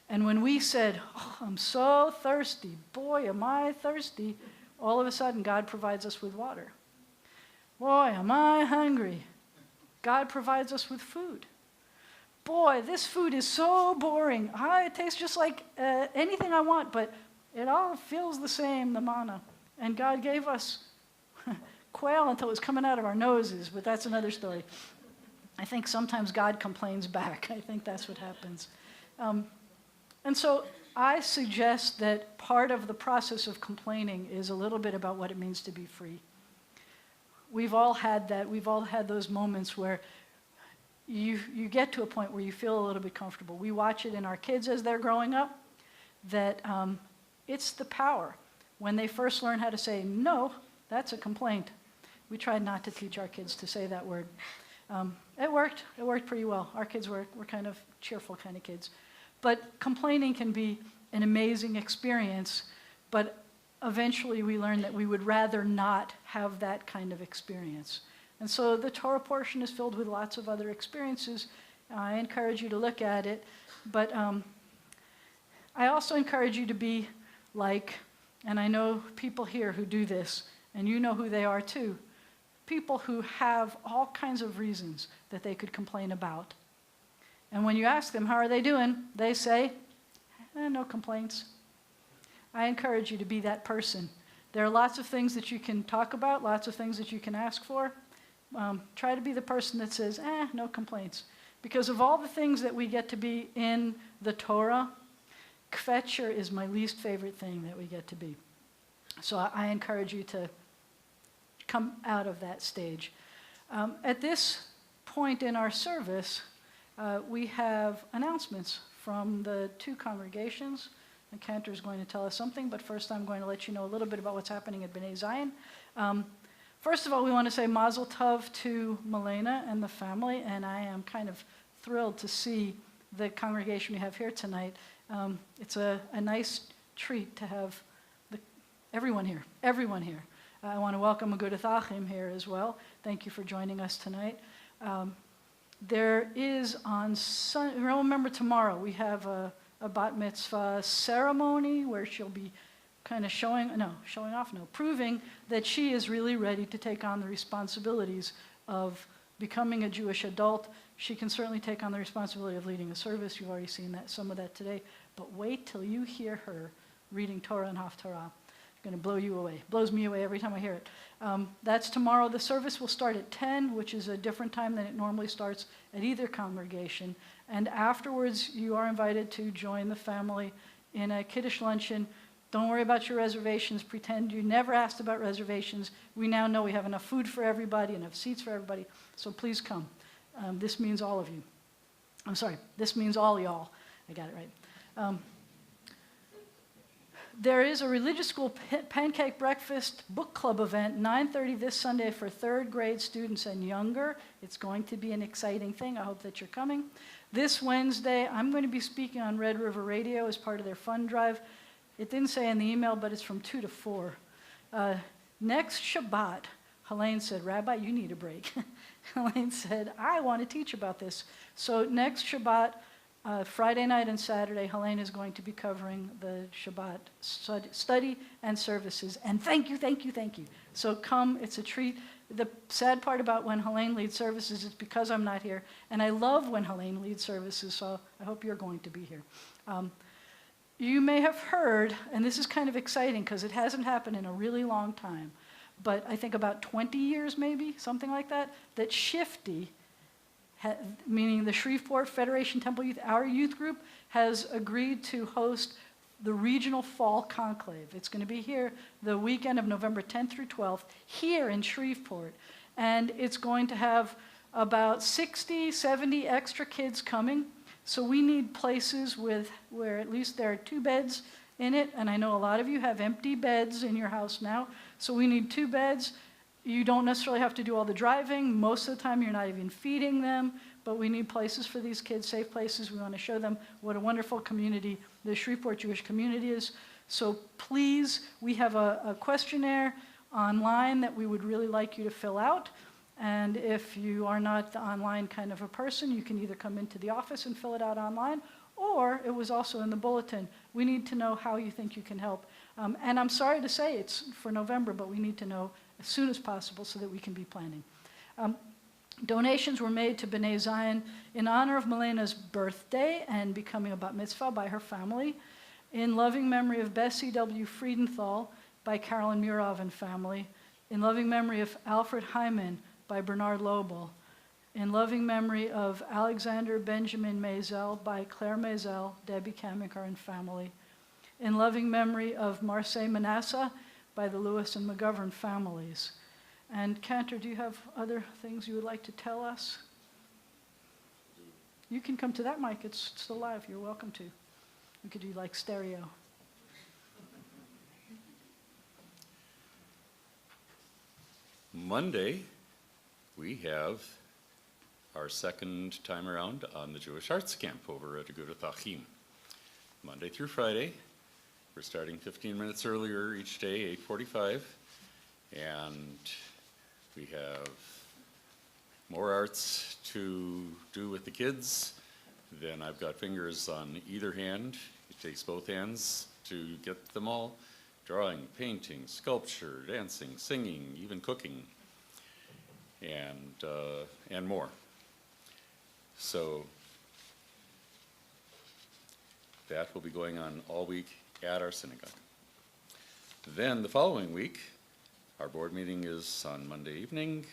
Speaker 1: And when we said, oh, I'm so thirsty, boy, am I thirsty, all of a sudden, God provides us with water. Boy, am I hungry. God provides us with food. Boy, this food is so boring. It tastes just like anything I want, but it all feels the same, the manna. And God gave us quail until it was coming out of our noses, but that's another story. I think sometimes God complains back. I think that's what happens. And so I suggest that part of the process of complaining is a little bit about what it means to be free. We've all had that. We've all had those moments where you get to a point where you feel a little bit comfortable. We watch it in our kids as they're growing up, that it's the power. When they first learn how to say no, that's a complaint. We tried not to teach our kids to say that word. It worked. It worked pretty well. Our kids were kind of cheerful kind of kids. But complaining can be an amazing experience, but eventually we learned that we would rather not have that kind of experience. And so the Torah portion is filled with lots of other experiences. I encourage you to look at it, but I also encourage you to be like, and I know people here who do this, and you know who they are too, people who have all kinds of reasons that they could complain about. And when you ask them, how are they doing? They say, no complaints. I encourage you to be that person. There are lots of things that you can talk about, lots of things that you can ask for. Try to be the person that says, no complaints. Because of all the things that we get to be in the Torah, kvetcher is my least favorite thing that we get to be. So I encourage you to come out of that stage. At this point in our service, we have announcements from the two congregations. And Cantor is going to tell us something, but first I'm going to let you know a little bit about what's happening at B'nai Zion. First of all, we want to say Mazel Tov to Milena and the family, and I am kind of thrilled to see the congregation we have here tonight. It's a nice treat to have everyone here. I want to welcome Agudath Achim here as well. Thank you for joining us tonight. There is on Sunday, remember tomorrow, we have a Bat Mitzvah ceremony where she'll be kind of proving that she is really ready to take on the responsibilities of becoming a Jewish adult. She can certainly take on the responsibility of leading a service. You've already seen some of that today. but wait till you hear her reading Torah and Haftarah. It's going to blow you away. Blows me away every time I hear it. That's tomorrow. The service will start at 10, which is a different time than it normally starts at either congregation. And afterwards, you are invited to join the family in a Kiddush luncheon. Don't worry about your reservations. Pretend you never asked about reservations. We now know we have enough food for everybody, enough seats for everybody. So please come. This means all of you. I'm sorry, this means all y'all. I got it right. There is a religious school pancake breakfast book club event, 9:30 this Sunday for third grade students and younger. It's going to be an exciting thing. I hope that you're coming. This Wednesday, I'm going to be speaking on Red River Radio as part of their fund drive. It didn't say in the email, but it's from 2 to 4. Next Shabbat, Helene said, Rabbi, you need a break. Helene said, I want to teach about this. So next Shabbat, Friday night and Saturday, Helene is going to be covering the Shabbat study and services. And thank you, thank you, thank you. So come, it's a treat. The sad part about when Helene leads services is because I'm not here. And I love when Helene leads services, so I hope you're going to be here. You may have heard, and this is kind of exciting because it hasn't happened in a really long time, but I think about 20 years maybe, something like that, that Shifty, meaning the Shreveport Federation Temple Youth, our youth group, has agreed to host the regional fall conclave. It's going to be here the weekend of November 10th through 12th, here in Shreveport. And it's going to have about 60, 70 extra kids coming. So we need places where at least there are 2 beds in it. And I know a lot of you have empty beds in your house now. So we need 2 beds. You don't necessarily have to do all the driving. Most of the time, you're not even feeding them. But we need places for these kids, safe places. We want to show them what a wonderful community the Shreveport Jewish community is. So please, we have a questionnaire online that we would really like you to fill out. And if you are not the online kind of a person, you can either come into the office and fill it out online, or it was also in the bulletin. We need to know how you think you can help. And I'm sorry to say it's for November, but we need to know as soon as possible so that we can be planning. Donations were made to B'nai Zion in honor of Milena's birthday and becoming a Bat Mitzvah by her family, in loving memory of Bessie W. Friedenthal by Carolyn Murov and family, in loving memory of Alfred Hyman by Bernard Lobel, in loving memory of Alexander Benjamin Maisel by Claire Maisel, Debbie Kamiker and family, in loving memory of Marseille Manasseh by the Lewis and McGovern families. And Cantor, do you have other things you would like to tell us? You can come to that mic. It's still live. You're welcome to. We could do like stereo.
Speaker 6: Monday, we have our second time around on the Jewish Arts Camp over at Agudat Achim. Monday through Friday. We're starting 15 minutes earlier each day, 8:45. And we have more arts to do with the kids than I've got fingers on either hand. It takes both hands to get them all. Drawing, painting, sculpture, dancing, singing, even cooking, and more. So that will be going on all week at our synagogue. Then the following week, our board meeting is on Monday evening.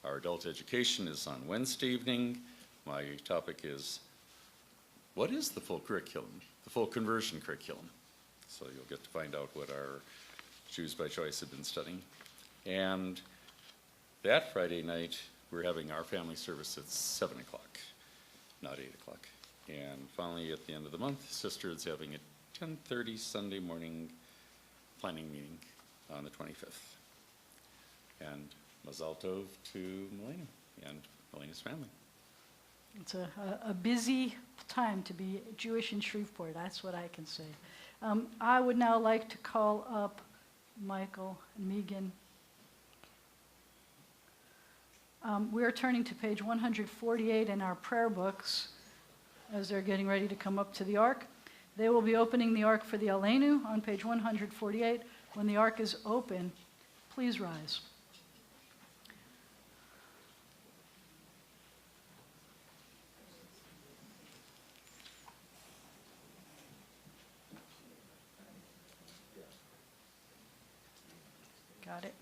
Speaker 6: Our adult education is on Wednesday evening. My topic is, what is the full curriculum, the full conversion curriculum? So you'll get to find out what our Jews by Choice have been studying. And that Friday night, we're having our family service at 7 o'clock, not 8 o'clock. And finally, at the end of the month, Sister is having a 10:30 Sunday morning planning meeting on the 25th. And Mazal Tov to Milena and Milena's family.
Speaker 1: It's a busy time to be Jewish in Shreveport, that's what I can say. I would now like to call up Michael and Megan. We're turning to page 148 in our prayer books as they're getting ready to come up to the Ark. They will be opening the Ark for the Aleinu on page 148. When the Ark is open, please rise. Got it.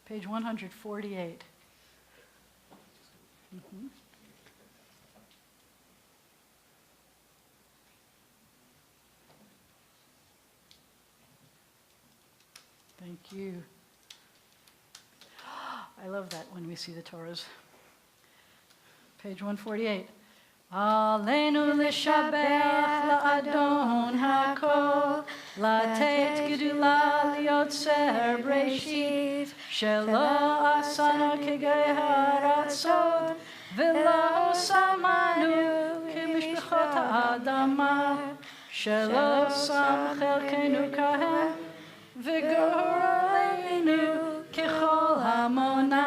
Speaker 1: Page 148. Mhm. Thank you. I love that when we see the Torahs. Page 148. Aleinu l'shabach la'adon hakol, latet gedula liotzer breshit, shelo asanu kegei haratzon, v'lo samanu k'mishpachot ha'adama, shelo sam chelkenu kahem, v'goraleinu kechol hamona,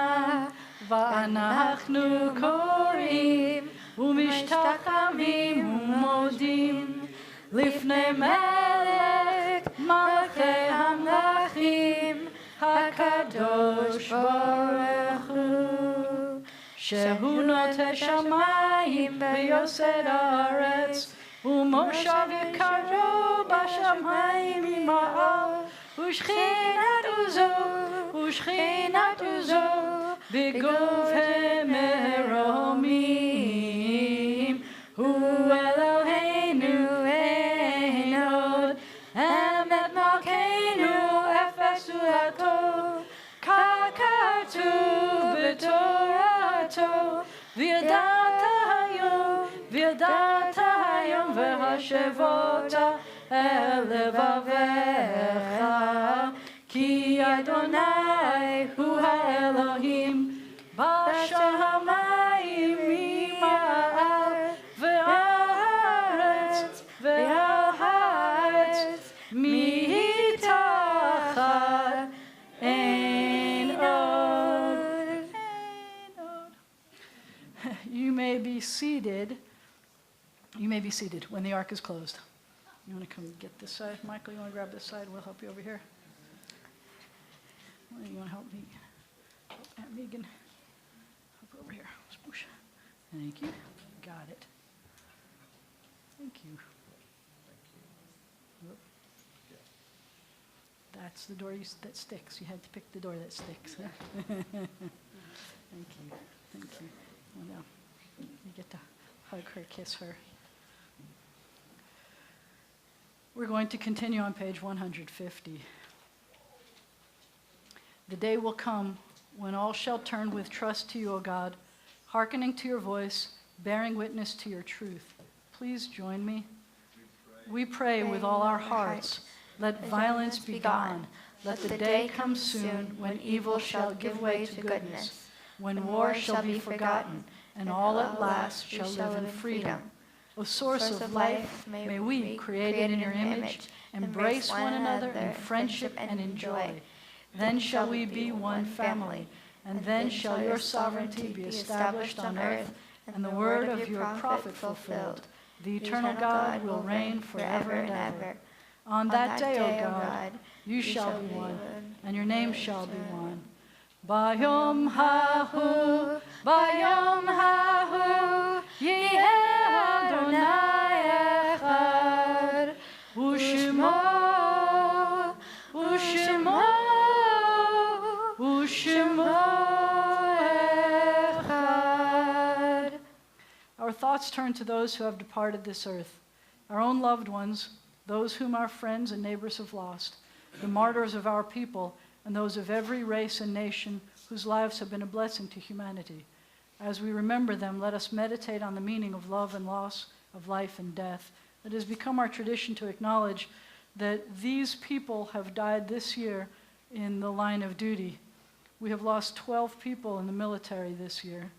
Speaker 1: v'anachnu korim, ומשתחווים ומודים לפני מלך מלכי המלכים הקדוש ברוך הוא שהוא נוטה שמיים ויוסד הארץ ומושב יקרו בשמיים ממעל ושכינת עוזו בגוף המרומים הוא אלוהינו אין עוד אמת מלכנו אפס הוא הטוב ככתוב בתורתו וידעת היום והשבות אל לבביך כי אדוני הוא האלוהים בשמיים ממעל והארץ מתחת אין עוד. You may be seated. You may be seated when the ark is closed. You want to come get this side? Michael, you want to grab this side? We'll help you over here. You want to help me? Help Aunt Megan. Help her over here. Spoosh. Thank you. Got it. Thank you. Whoop. That's the door that sticks. You had to pick the door that sticks. Thank you. Thank you. Well, now, you get to hug her, kiss her. We're going to continue on page 150. The day will come when all shall turn with trust to you, O God, hearkening to your voice, bearing witness to your truth. Please join me. We pray with all our hearts. Let violence be gone. Let the day come soon when evil shall give way to goodness, when war shall be forgotten, and all at last shall live in freedom. O source of life, may we, created in your image, embrace one another in friendship and in joy. Then shall we be one family, and then shall your sovereignty be established on earth, and the word of your prophet fulfilled. The eternal God will reign forever and ever. On that day, O God, you shall be one, and your name shall be one. Bayom hahu, yeh Adonai echad, u'shemo echad. Our thoughts turn to those who have departed this earth, our own loved ones, those whom our friends and neighbors have lost, the martyrs of our people, and those of every race and nation whose lives have been a blessing to humanity. As we remember them, let us meditate on the meaning of love and loss, of life and death. It has become our tradition to acknowledge that these people have died this year in the line of duty. We have lost 12 people in the military this year.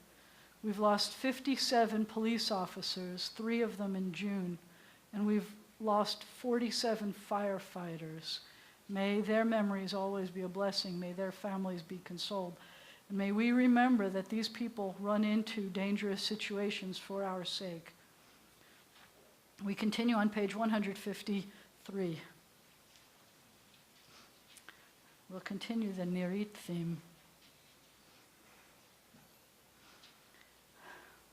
Speaker 1: We've lost 57 police officers, 3 of them in June, and we've lost 47 firefighters. May their memories always be a blessing. May their families be consoled. And may we remember that these people run into dangerous situations for our sake. We continue on page 153. We'll continue the Nirit theme.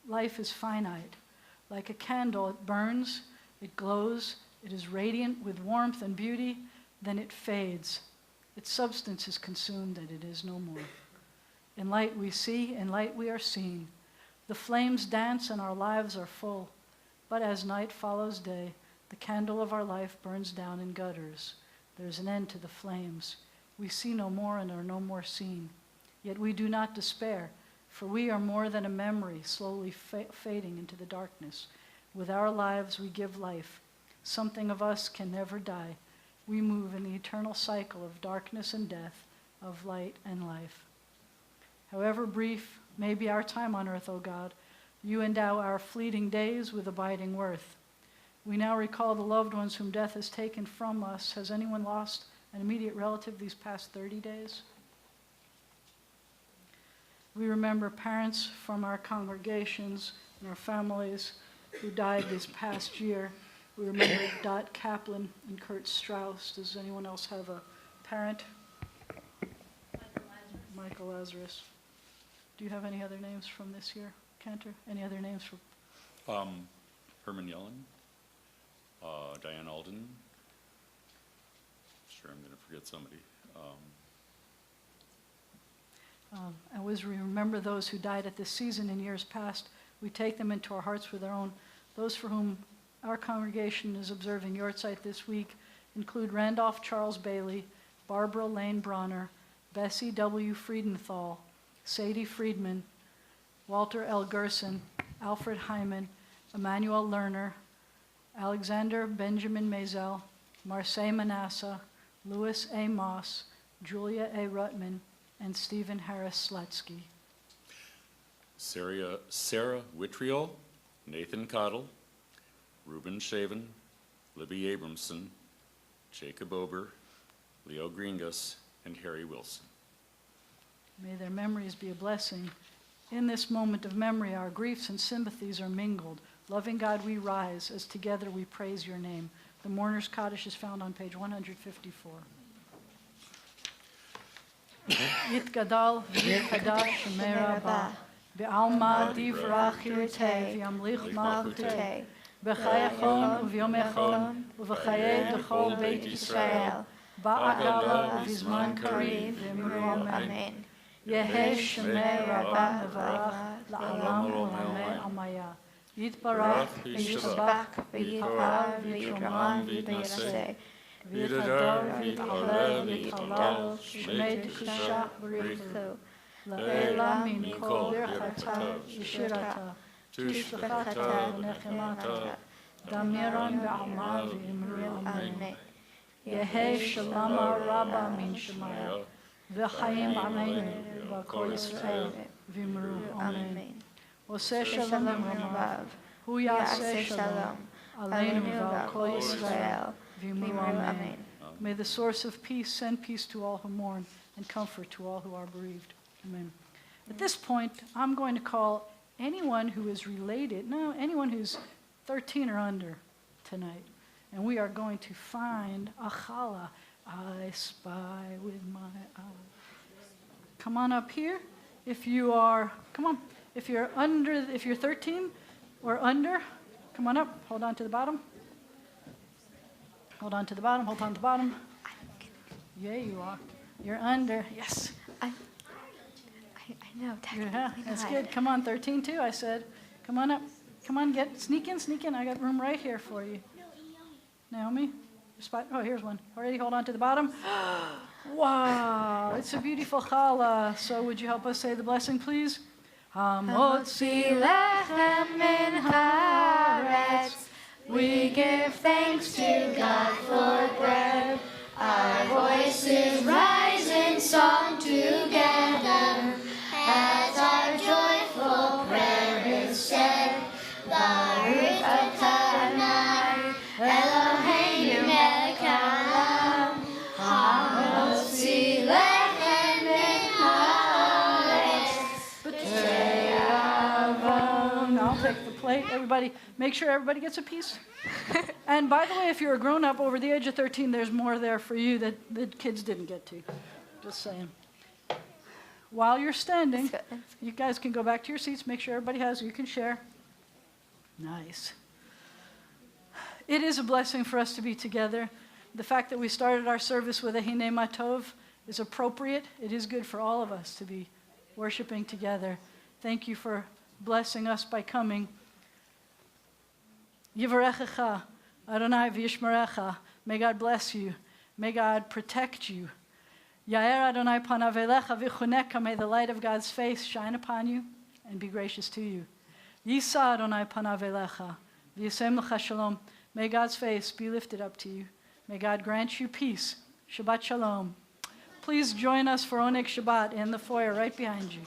Speaker 1: Life is finite. Like a candle, it burns, it glows, it is radiant with warmth and beauty, then it fades. Its substance is consumed and it is no more. In light we see, in light we are seen. The flames dance and our lives are full. But as night follows day, the candle of our life burns down in gutters. There is an end to the flames. We see no more and are no more seen. Yet we do not despair, for we are more than a memory slowly fading into the darkness. With our lives we give life. Something of us can never die. We move in the eternal cycle of darkness and death, of light and life. However brief may be our time on earth, O God, you endow our fleeting days with abiding worth. We now recall the loved ones whom death has taken from us. Has anyone lost an immediate relative these past 30 days? We remember parents from our congregations and our families who died this past year. We remember Dot Kaplan and Kurt Strauss. Does anyone else have a parent? Michael Lazarus. Do you have any other names from this year, Cantor? Any other names for?
Speaker 6: Herman Yellen, Diane Alden. Sure, I'm going to forget somebody.
Speaker 1: And as we remember those who died at this season in years past, we take them into our hearts with our own. Those for whom our congregation is observing Yortzeit this week include Randolph Charles Bailey, Barbara Lane Bronner, Bessie W. Friedenthal, Sadie Friedman, Walter L. Gerson, Alfred Hyman, Emmanuel Lerner, Alexander Benjamin Mazel, Marseille Manasseh, Louis A. Moss, Julia A. Rutman, and Stephen Harris Slutsky.
Speaker 6: Sarah Whitriol, Nathan Cottle, Reuben Shaven, Libby Abramson, Jacob Ober, Leo Greengus, and Harry Wilson.
Speaker 1: May their memories be a blessing. In this moment of memory, our griefs and sympathies are mingled. Loving God, we rise as together we praise your name. The Mourner's Kaddish is found on page 154. Yitgadal v'yitkadash shemei rabbah be'alma divrach yirteh v'yamlich malchuteh b'chayachon u'v'yomechon u'v'chayei d'chol beit Yisrael ba'agala u'v'zman karev v'emru amen. Yehei shemei rabbah mevarach la'alam u'lamei amaya. Yitbarach v'yishtabach v'yitpar v'yitraman v'yitnaseh v'yitador v'yit'aleh v'yit'alal shmei t'kushah b'richu la'ela min kol birchata v'shirata tishbachata v'nechemata damiran v'alma v'imru amen. Yehei shalama rabba min shemaya v'chaim aleinu v'kol Yisrael v'imru amen. Oseh shalom v'ramav hu yaseh shalom aleinu v'kol Yisrael v'imru amen. May the source of peace send peace to all who mourn and comfort to all who are bereaved. Amen. At this point, I'm going to call anyone who is related, anyone who's 13 or under tonight. And we are going to find a challah. I spy with my eye. Come on up here. If you are, come on. If you're 13 or under, come on up. Hold on to the bottom. Hold on to the bottom. Hold on to the bottom. Yeah, you are. You're under. Yes.
Speaker 5: I know, technically.
Speaker 1: Yeah, that's good. Come on, 13 too, I said. Come on up. Come on, sneak in. I got room right here for you. Naomi? Spot. Oh, here's one. Already, hold on to the bottom. Wow, it's a beautiful challah. So would you help us say the blessing, please? Hamotzi lechem min haaretz. We give thanks to God for bread. Our voices rise in song together as our joyful prayer is said. Baruch Adonai Eloheinu melech haolam hamotzi lechem min haaretz. take the plate. Everybody, make sure everybody gets a piece. And by the way, if you're a grown-up over the age of 13, there's more there for you that the kids didn't get to. Just saying. While you're standing, you guys can go back to your seats, make sure everybody has, you can share. Nice. It is a blessing for us to be together. The fact that we started our service with a Hinei Matov is appropriate. It is good for all of us to be worshiping together. Thank you for blessing us by coming. Yivarechecha, Adonai v'yishmerecha. May God bless you. May God protect you. Yair Adonai panav elecha v'chuneka. May the light of God's face shine upon you and be gracious to you. Yisa Adonai panav elecha v'yasem lecha shalom. May God's face be lifted up to you. May God grant you peace. Shabbat shalom. Please join us for Oneg Shabbat in the foyer right behind you.